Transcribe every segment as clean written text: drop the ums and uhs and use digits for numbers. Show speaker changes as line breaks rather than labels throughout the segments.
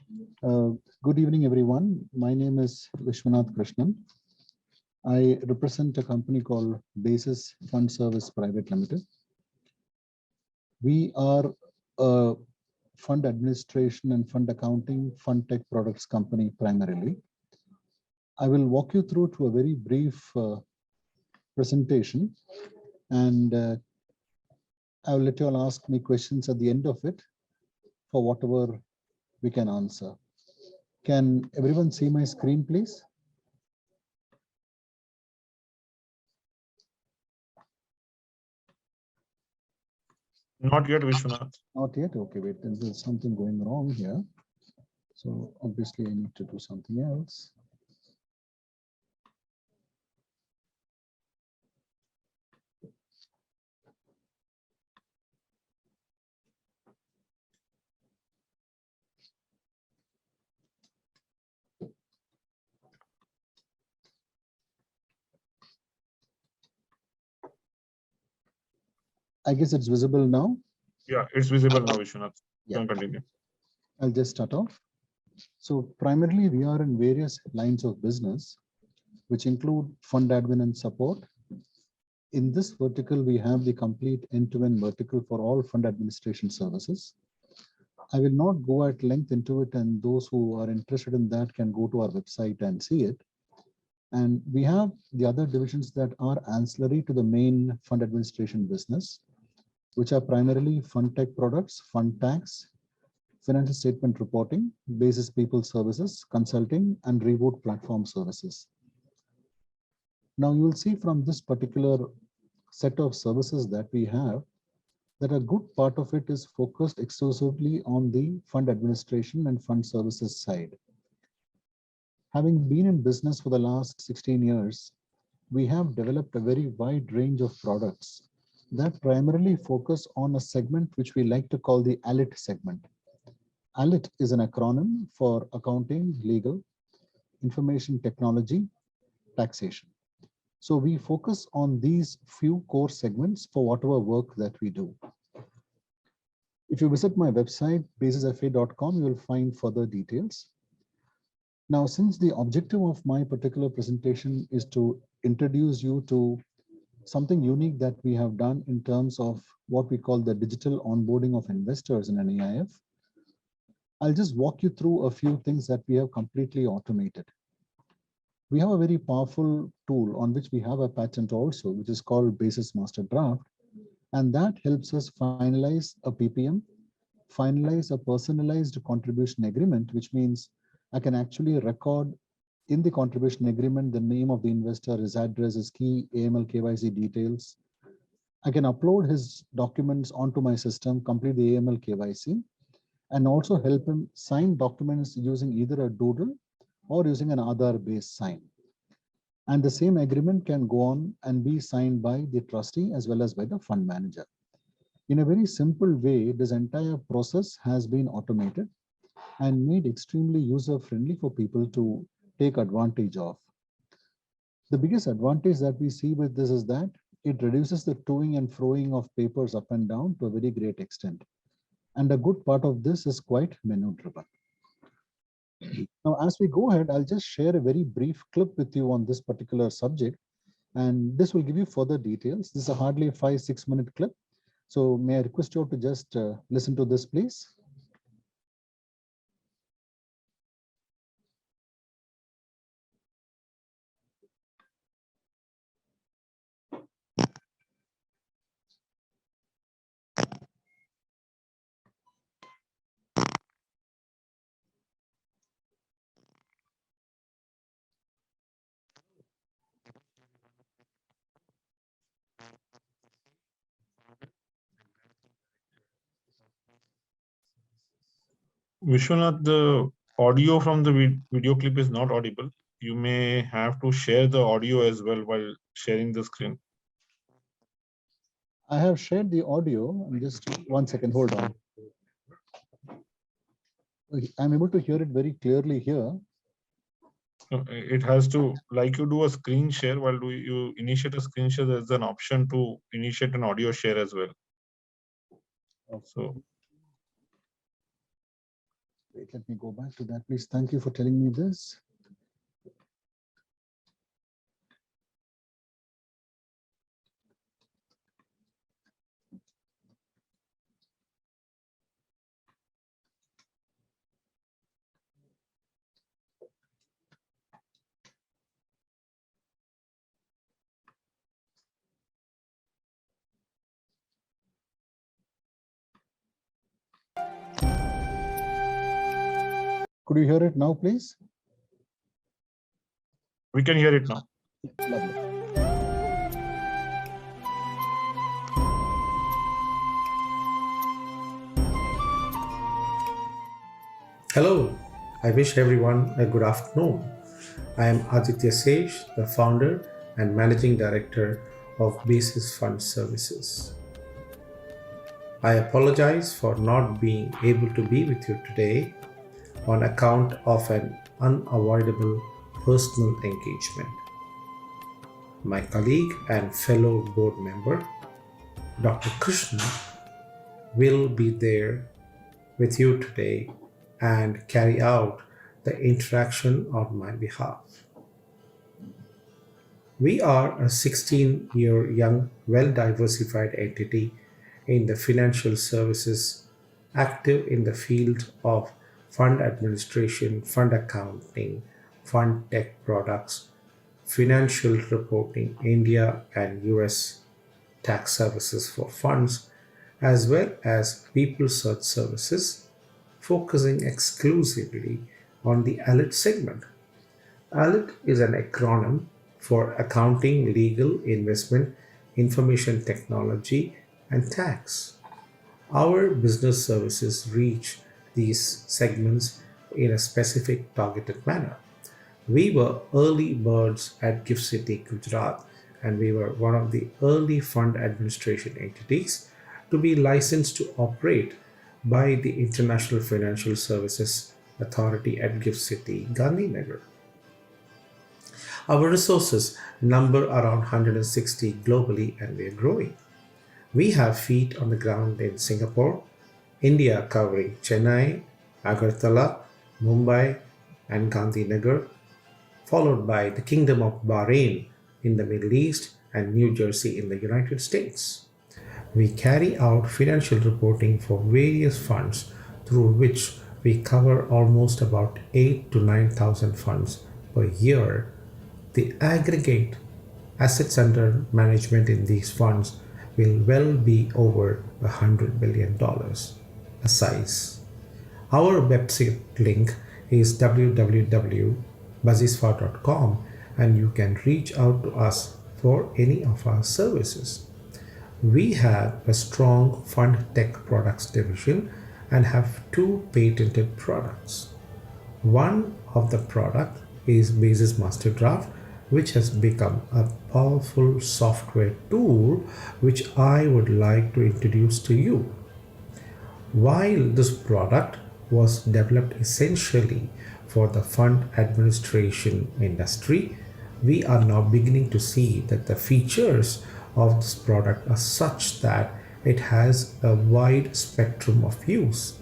Good evening, everyone. My name is Vishwanath Krishnan. I represent a company called Basis Fund Service Private Limited. We are a fund administration and fund accounting, fund tech products company primarily. I will walk you through to a very brief presentation, and I will let you all ask me questions at the end of it for whatever we can answer. Can everyone see my screen, please?
Not yet, Vishwanath.
Not yet. Okay, wait, then there's something going wrong here. So obviously I need to do something else. I guess it's visible now.
Yeah, it's visible now, Vishwanath.
Yeah.
Can continue.
I'll just start off. So primarily we are in various lines of business, which include fund admin and support. In this vertical, we have the complete end-to-end vertical for all fund administration services. I will not go at length into it, and those who are interested in that can go to our website and see it. And we have the other divisions that are ancillary to the main fund administration business, which are primarily fund tech products, fund tax, financial statement reporting, basis people services, consulting, and reboot platform services. Now you will see from this particular set of services that we have that a good part of it is focused exclusively on the fund administration and fund services side. Having been in business for the last 16 years, we have developed a very wide range of products that primarily focus on a segment which we like to call the ALIT segment. ALIT is an acronym for accounting, legal, information technology, taxation. So we focus on these few core segments for whatever work that we do. If you visit my website, basisfa.com, you will find further details. Now, since the objective of my particular presentation is to introduce you to something unique that we have done in terms of what we call the digital onboarding of investors in an AIF, I'll just walk you through a few things that we have completely automated. We have a very powerful tool on which we have a patent also, which is called Basis Master Draft. And that helps us finalize a PPM, finalize a personalized contribution agreement, which means I can actually record in the contribution agreement the name of the investor, his address, his key AML KYC details. I can upload his documents onto my system, complete the AML KYC, and also help him sign documents using either a doodle or using an Aadhaar-based sign. And the same agreement can go on and be signed by the trustee as well as by the fund manager. In a very simple way, this entire process has been automated and made extremely user-friendly for people to take advantage of. The biggest advantage that we see with this is that it reduces the toing and froing of papers up and down to a very great extent. And a good part of this is quite menu-driven. Now, as we go ahead, I'll just share a very brief clip with you on this particular subject, and this will give you further details. This is a hardly 5-6 minute clip. So may I request you to just listen to this, please?
Vishwanath, the audio from the video clip is not audible. You may have to share the audio as well while sharing the screen.
I have shared the audio. Just 1 second, hold on. I'm able to hear it very clearly here.
It has to, like you do a screen share, while you initiate a screen share, there's an option to initiate an audio share as well.
Okay.
So
Wait, let me go back to that, please. Thank you for telling me this. Could you hear it now, please?
We can hear it now.
Lovely.
Hello, I wish everyone a good afternoon. I am Aditya Sej, the founder and managing director of Basis Fund Services. I apologize for not being able to be with you today on account of an unavoidable personal engagement. My colleague and fellow board member, Dr. Krishna, will be there with you today and carry out the interaction on my behalf. We are a 16-year young, well-diversified entity in the financial services, active in the field of fund administration, fund accounting, fund tech products, financial reporting, India and US tax services for funds, as well as people search services, focusing exclusively on the ALIT segment. ALIT is an acronym for Accounting, Legal, Investment, Information Technology, and Tax. Our business services reach these segments in a specific targeted manner. We were early birds at GIFT City, Gujarat, and we were one of the early fund administration entities to be licensed to operate by the International Financial Services Authority at GIFT City, Gandhinagar. Our resources number around 160 globally, and we are growing. We have feet on the ground in Singapore, India covering Chennai, Agartala, Mumbai, and Gandhinagar, followed by the Kingdom of Bahrain in the Middle East and New Jersey in the United States. We carry out financial reporting for various funds through which we cover almost about 8,000 to 9,000 funds per year. The aggregate assets under management in these funds will well be over $100 billion a size. Our website link is www.basisfa.com, and you can reach out to us for any of our services. We have a strong fund tech products division and have 2 patented products. One of the product is Basis Master Draft, which has become a powerful software tool which I would like to introduce to you. While this product was developed essentially for the fund administration industry, we are now beginning to see that the features of this product are such that it has a wide spectrum of use.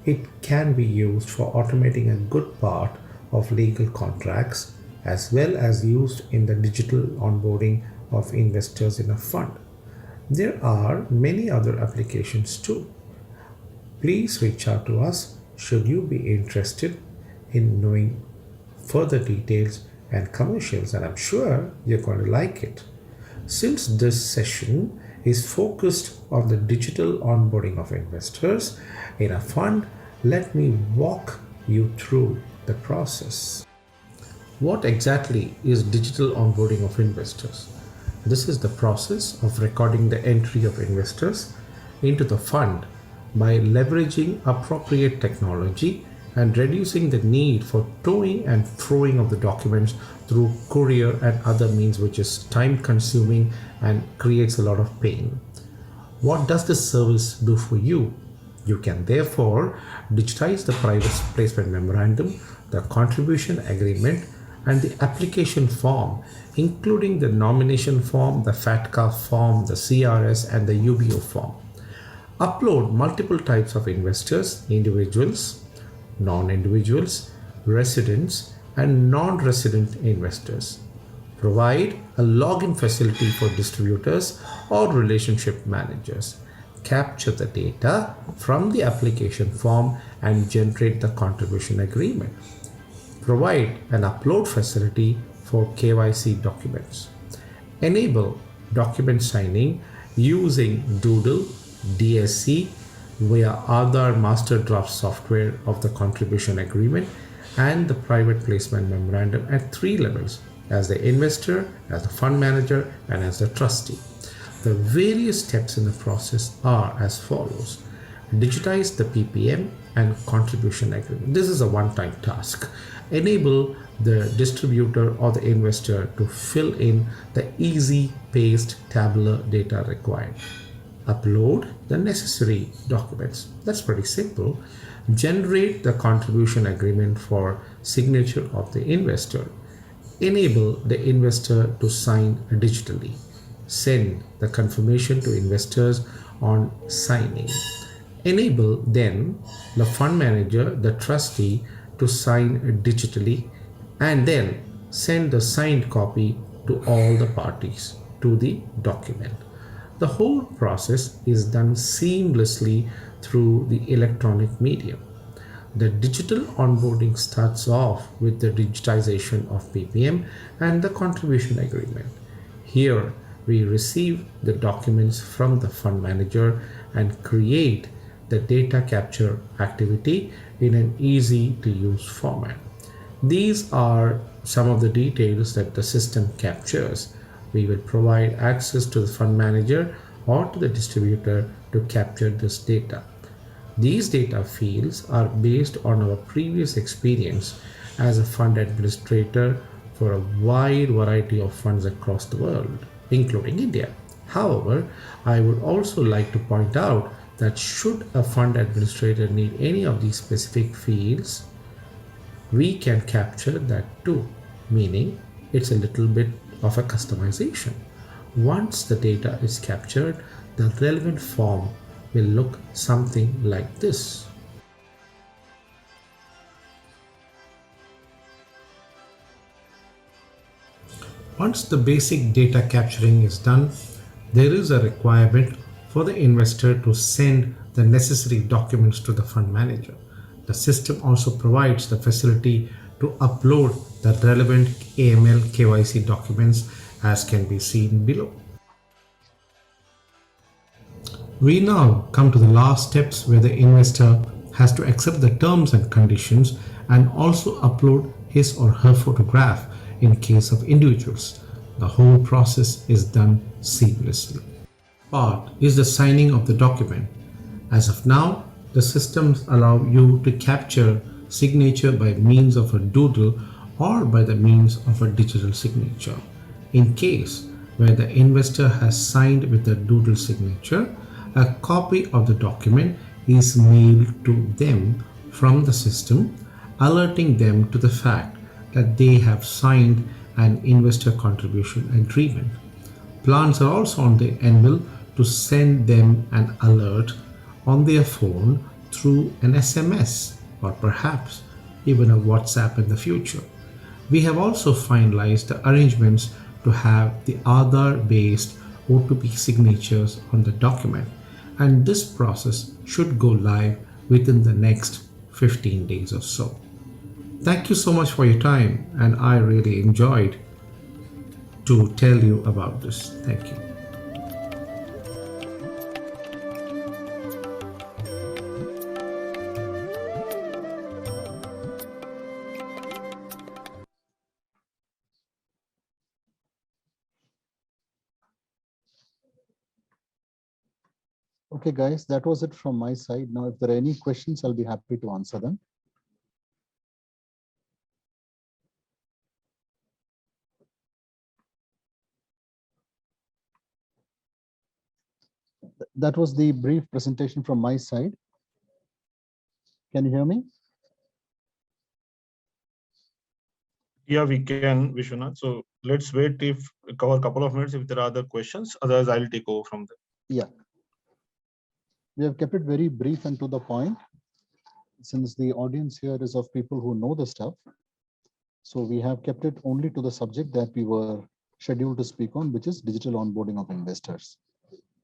It can be used for automating a good part of legal contracts, as well as used in the digital onboarding of investors in a fund. There are many other applications too. Please reach out to us should you be interested in knowing further details and commercials, and I'm sure you're going to like it. Since this session is focused on the digital onboarding of investors in a fund, let me walk you through the process. What exactly is digital onboarding of investors? This is the process of recording the entry of investors into the fund by leveraging appropriate technology and reducing the need for towing and throwing of the documents through courier and other means, which is time consuming and creates a lot of pain. What does this service do for you? You can therefore digitize the private placement memorandum, the contribution agreement, and the application form, including the nomination form, the FATCA form, the CRS, and the UBO form. Upload multiple types of investors, individuals, non-individuals, residents, and non-resident investors. Provide a login facility for distributors or relationship managers. Capture the data from the application form and generate the contribution agreement. Provide an upload facility for KYC documents. Enable document signing using Doodle, DSC via Aadhaar master draft software of the contribution agreement and the private placement memorandum at 3 levels: as the investor, as the fund manager, and as the trustee. The various steps in the process are as follows. Digitize the PPM and contribution agreement. This is a one-time task. Enable the distributor or the investor to fill in the easy paste tabular data required. Upload the necessary documents. That's pretty simple. Generate the contribution agreement for signature of the investor. Enable the investor to sign digitally. Send the confirmation to investors on signing. Enable then the fund manager, the trustee, to sign digitally, and then send the signed copy to all the parties to the document. The whole process is done seamlessly through the electronic medium. The digital onboarding starts off with the digitization of PPM and the contribution agreement. Here, we receive the documents from the fund manager and create the data capture activity in an easy to use format. These are some of the details that the system captures. We will provide access to the fund manager or to the distributor to capture this data. These data fields are based on our previous experience as a fund administrator for a wide variety of funds across the world, including India. However, I would also like to point out that should a fund administrator need any of these specific fields, we can capture that too, meaning it's a little bit of a customization. Once the data is captured, the relevant form will look something like this. Once the basic data capturing is done, there is a requirement for the investor to send the necessary documents to the fund manager. The system also provides the facility to upload the relevant AML KYC documents as can be seen below. We now come to the last steps where the investor has to accept the terms and conditions and also upload his or her photograph in case of individuals. The whole process is done seamlessly. Part is the signing of the document. As of now, the systems allow you to capture signature by means of a doodle or by the means of a digital signature. In case where the investor has signed with a doodle signature, a copy of the document is mailed to them from the system, alerting them to the fact that they have signed an investor contribution agreement. Plans are also on the anvil to send them an alert on their phone through an SMS or perhaps even a WhatsApp in the future. We have also finalized the arrangements to have the Aadhaar-based O2P signatures on the document, and this process should go live within the next 15 days or so. Thank you so much for your time, and I really enjoyed to tell you about this. Thank you.
Okay, guys, that was it from my side. Now, if there are any questions, I'll be happy to answer them. That was the brief presentation from my side. Can you hear me?
Yeah, we can, Vishwanath. So let's wait if cover a couple of minutes if there are other questions. Otherwise, I'll take over from there.
Yeah. We have kept it very brief and to the point. since the audience here is of people who know the stuff, so we have kept it only to the subject that we were scheduled to speak on, which is digital onboarding of investors.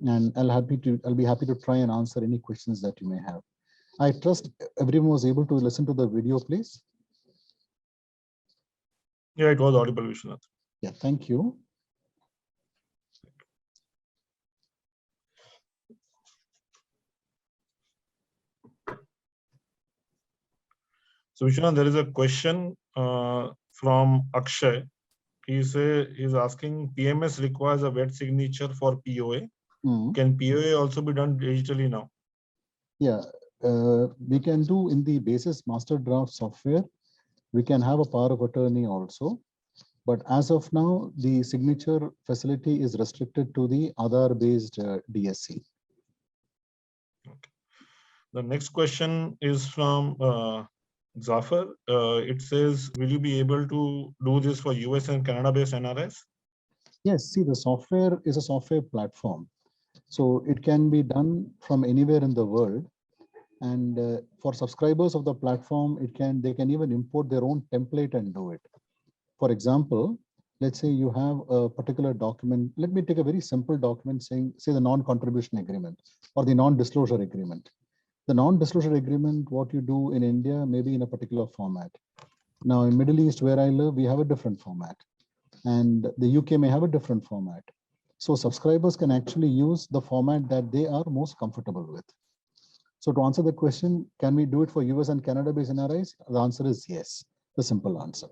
And I'll be happy to try and answer any questions that you may have. I trust everyone was able to listen to the video, please.
Yeah, it was audible, Vishwanath.
Yeah, thank you.
So Vishwanath, there is a question from Akshay. He's asking, PMS requires a wet signature for POA. Can POA also be done digitally now?
Yeah, we can do in the basis master draft software. We can have a power of attorney also. But as of now, the signature facility is restricted to the Aadhaar-based DSC.
Okay. The next question is from Zafar. It says, will you be able to do this for US and Canada-based NRIs?
Yes, see, the software is a software platform. So it can be done from anywhere in the world. And for subscribers of the platform, they can even import their own template and do it. For example, let's say you have a particular document. Let me take a very simple document saying, say, the non-contribution agreement or the non-disclosure agreement. The non-disclosure agreement, what you do in India, maybe in a particular format. Now, in Middle East, where I live, we have a different format. And the UK may have a different format. So subscribers can actually use the format that they are most comfortable with. So to answer the question, can we do it for US and Canada-based NRIs? The answer is yes, the simple answer.